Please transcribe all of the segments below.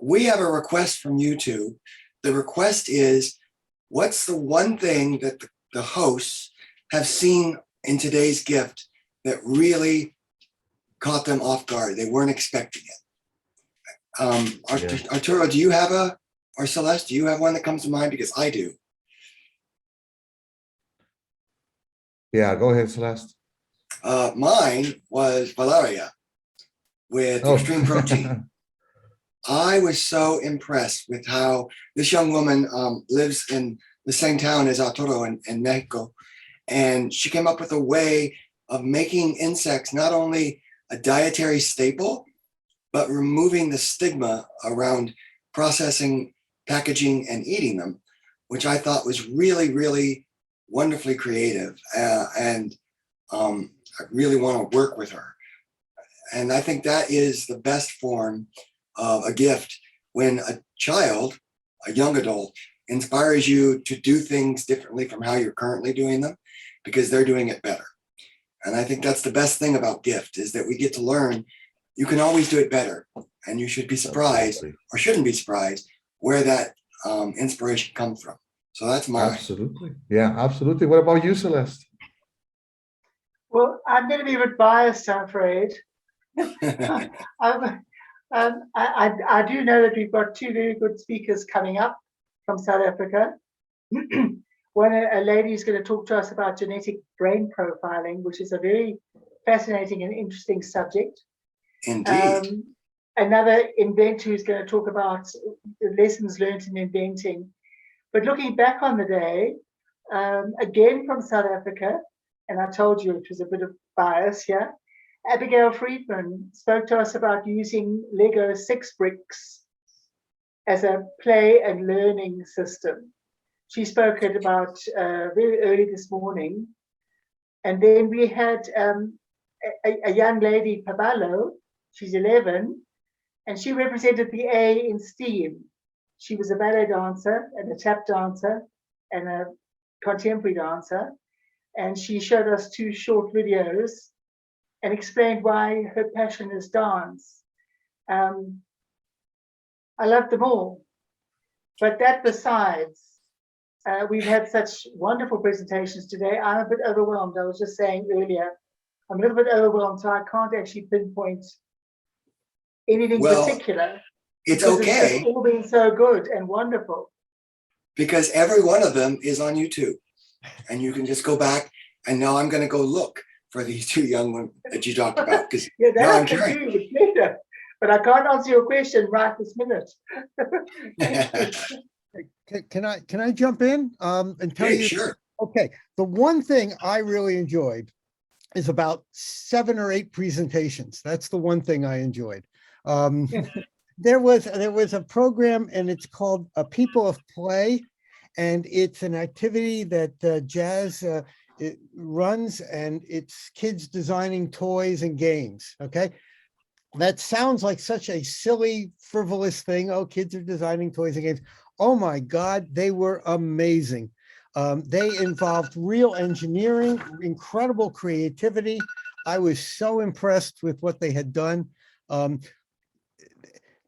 we have a request from YouTube. The request is, what's the one thing that the hosts have seen in today's gift that really caught them off guard? They weren't expecting it. Arturo, do you have or Celeste, do you have one that comes to mind? Because I do. Yeah, go ahead, Celeste. Mine was Valeria with extreme protein. I was so impressed with how this young woman lives in the same town as Arturo in Mexico. And she came up with a way of making insects not only a dietary staple, but removing the stigma around processing, packaging, and eating them, which I thought was really, really wonderfully creative. And I really want to work with her. And I think that is the best form of a gift, when a child, a young adult, inspires you to do things differently from how you're currently doing them, because they're doing it better. And I think that's the best thing about gift, is that we get to learn you can always do it better. And you should be surprised, or shouldn't be surprised, where that inspiration comes from. So that's mine. Absolutely. Yeah, absolutely. What about you, Celeste? Well, I'm going to be a bit biased, I'm afraid. I do know that we've got two very good speakers coming up from South Africa. One, a lady is going to talk to us about genetic brain profiling, which is a very fascinating and interesting subject. Indeed. Another inventor who's going to talk about the lessons learned in inventing. But looking back on the day, again from South Africa, and I told you it was a bit of bias here, Abigail Friedman spoke to us about using Lego 6 bricks as a play and learning system. She spoke at about very early this morning. And then we had a young lady, Pabalo, she's 11, and she represented the A in STEAM. She was a ballet dancer and a tap dancer and a contemporary dancer. And she showed us 2 short videos and explained why her passion is dance. I loved them all. But that besides, we've had such wonderful presentations today. I'm a bit overwhelmed. I was just saying earlier, I'm a little bit overwhelmed, so I can't actually pinpoint anything particular. It's okay. It's all been so good and wonderful. Because every one of them is on YouTube. And you can just go back, and now I'm going to go look for these 2 young women that you talked about. Because yeah, that I can do with pleasure. But I can't answer your question right this minute. Can I jump in and tell you? Sure. Okay, the one thing I really enjoyed is about 7 or 8 presentations. That's the one thing I enjoyed. There was a program, and it's called People of Play, and it's an activity that Jazz it runs, and it's kids designing toys and games. Okay, that sounds like such a silly, frivolous thing. Oh, kids are designing toys and games. Oh my God, they were amazing. They involved real engineering, incredible creativity. I was so impressed with what they had done.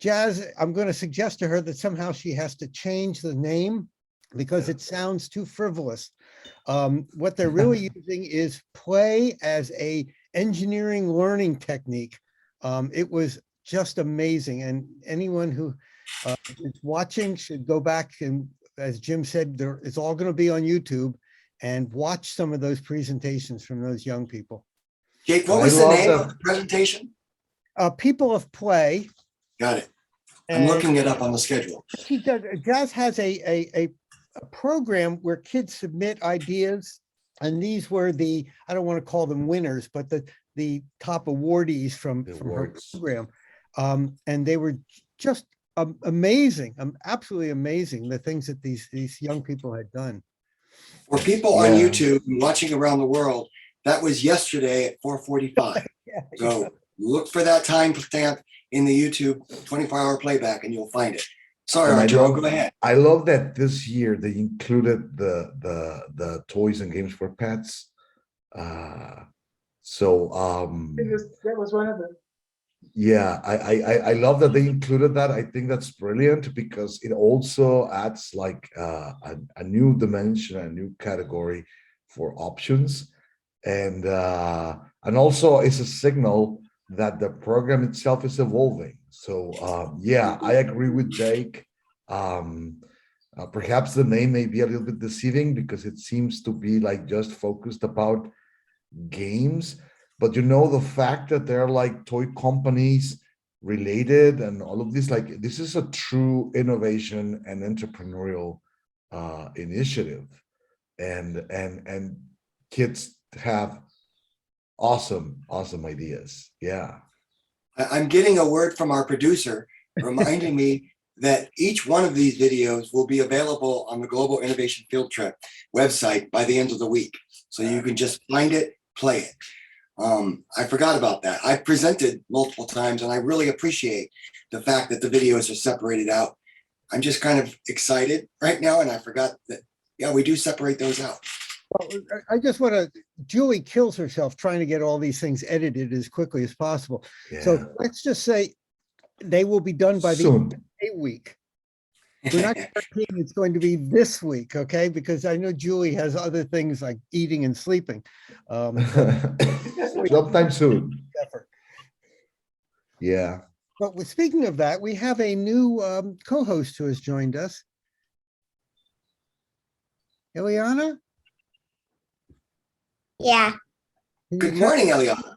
Jazz, I'm going to suggest to her that somehow she has to change the name because it sounds too frivolous. What they're really using is play as a engineering learning technique. It was just amazing, and anyone who is watching should go back, and as Jim said, it's all going to be on YouTube, and watch some of those presentations from those young people. Jake, what was the name of the presentation? People of Play. Got it. I'm looking it up on the schedule. She does. Jazz has a program where kids submit ideas, and these were I don't want to call them winners, but the top awardees from her program. And they were just amazing, absolutely amazing, the things that these young people had done. For people on YouTube and watching around the world, that was yesterday at 4:45. So look for that time stamp in the YouTube 24-hour playback, and you'll find it. Sorry, Arturo, go ahead. I love that this year they included the toys and games for pets. That was one of them. Yeah, I love that they included that. I think that's brilliant because it also adds like a new dimension, a new category for options, and also it's a signal that the program itself is evolving. So yeah, I agree with Jake. Um, Perhaps the name may be a little bit deceiving because it seems to be like just focused about games, but you know, the fact that they're like toy companies related and all of this, like this is a true innovation and entrepreneurial initiative, and kids have awesome ideas. Yeah. I'm getting a word from our producer reminding me that each one of these videos will be available on the Global Innovation Field Trip website by the end of the week. So you can just find it, play it. I forgot about that. I've presented multiple times and I really appreciate the fact that the videos are separated out. I'm just kind of excited right now, and I forgot that, yeah, we do separate those out. Well, I just want to, Julie kills herself trying to get all these things edited as quickly as possible. Yeah. So let's just say they will be done by the Soon. a week. We're not guaranteeing it's going to be this week, okay? Because I know Julie has other things like eating and sleeping. Sometime soon. Effort. Yeah. But speaking of that, we have a new co-host who has joined us. Eliana? Yeah, Good morning, Eliana.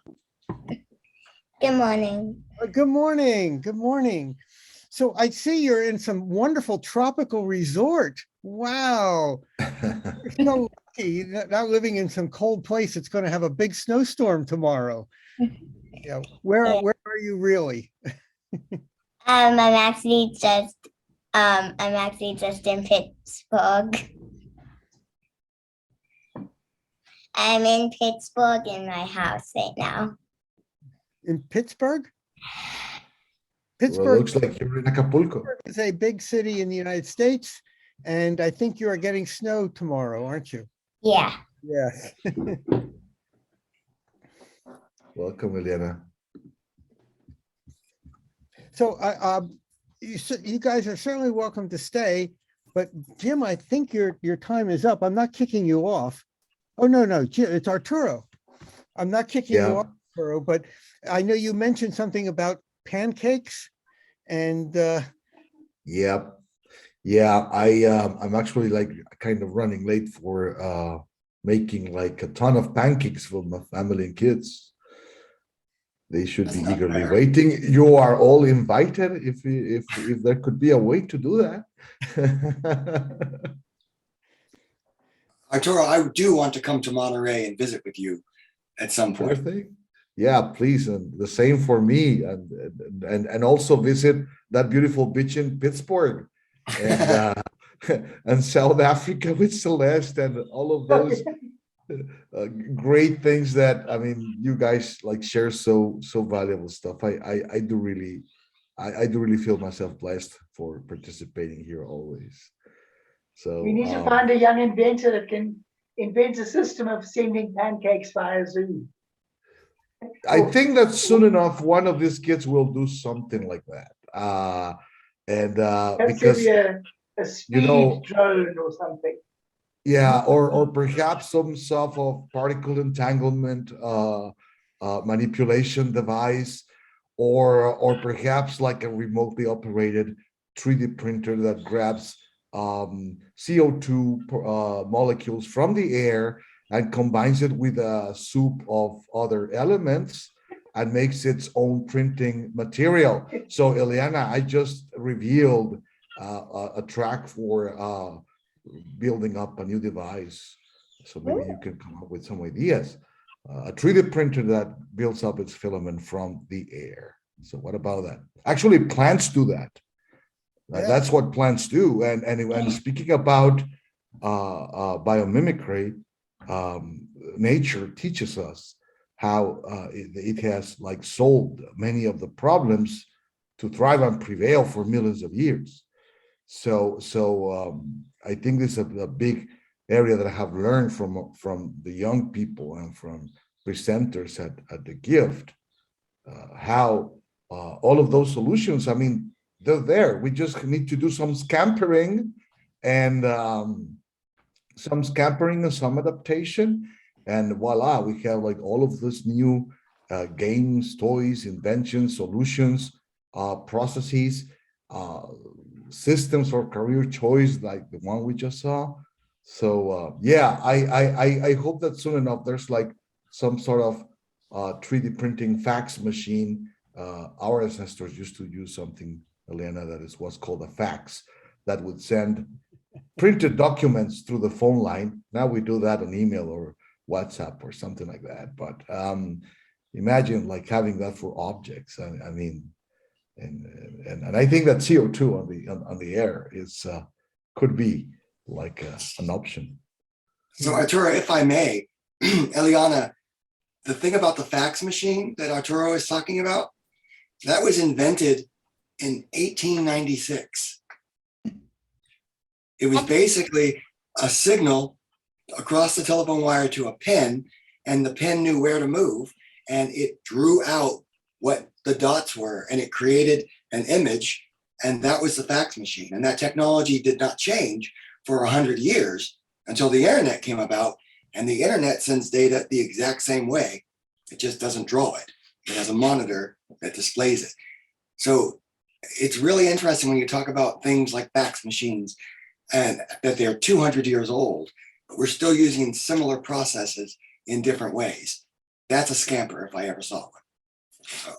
good morning. Good morning. Good morning. So I see you're in some wonderful tropical resort. Wow. You're so lucky, not living in some cold place. It's going to have a big snowstorm tomorrow. Yeah. Where Yeah. are you really? I'm actually just in Pittsburgh. I'm in Pittsburgh in my house right now. In Pittsburgh? Well, Pittsburgh looks like you're in Acapulco. is a big city in the United States, and I think you are getting snow tomorrow, aren't you? Yeah. Yes. Welcome, Eliana. So you guys are certainly welcome to stay, but Jim, I think your time is up. I'm not kicking you off. Oh, no, Jim, it's Arturo. I'm not kicking you off, Arturo, but I know you mentioned something about pancakes and Yep. Yeah, I'm actually like kind of running late for making like a ton of pancakes for my family and kids. They should be eagerly waiting. You are all invited if there could be a way to do that. Arturo, I do want to come to Monterey and visit with you at some Sure point. thing. Yeah, please, and the same for me, and also visit that beautiful beach in Pittsburgh, and and South Africa with Celeste, and all of those great things that I mean, you guys like share so valuable stuff. I do really, I do really feel myself blessed for participating here always. So We need to find a young inventor that can invent a system of sending pancakes via Zoom. I think that soon enough, one of these kids will do something like that. Because a speed drone or something. Yeah, or perhaps some sort of particle entanglement manipulation device, or perhaps like a remotely operated 3D printer that grabs CO2 molecules from the air and combines it with a soup of other elements and makes its own printing material. So Eliana, I just revealed a track for building up a new device. So maybe you can come up with some ideas. A 3D printer that builds up its filament from the air. So what about that? Actually, plants do that. Yeah. That's what plants do. And speaking about biomimicry, nature teaches us how it has like solved many of the problems to thrive and prevail for millions of years. So I think this is a big area that I have learned from the young people and from presenters at the gift, how all of those solutions, I mean, they're there. We just need to do some scampering and some adaptation, and voila, we have like all of this new games, toys, inventions, solutions, processes, systems for career choice, like the one we just saw. So yeah, I hope that soon enough there's like some sort of 3D printing fax machine. Our ancestors used to use something, Elena, that is what's called a fax, that would send printed documents through the phone line. Now we do that on email or WhatsApp or something like that. But imagine like having that for objects. I mean, and I think that CO2 on the air is could be like an option. So Arturo, if I may, Eliana, the thing about the fax machine that Arturo is talking about, that was invented in 1896. It was basically a signal across the telephone wire to a pen, and the pen knew where to move, and it drew out what the dots were, and it created an image, and that was the fax machine. And that technology did not change for 100 years until the internet came about, and the internet sends data the exact same way. It just doesn't draw it. It has a monitor that displays it. So it's really interesting when you talk about things like fax machines and that they're 200 years old, but we're still using similar processes in different ways. That's a scamper if I ever saw one. So.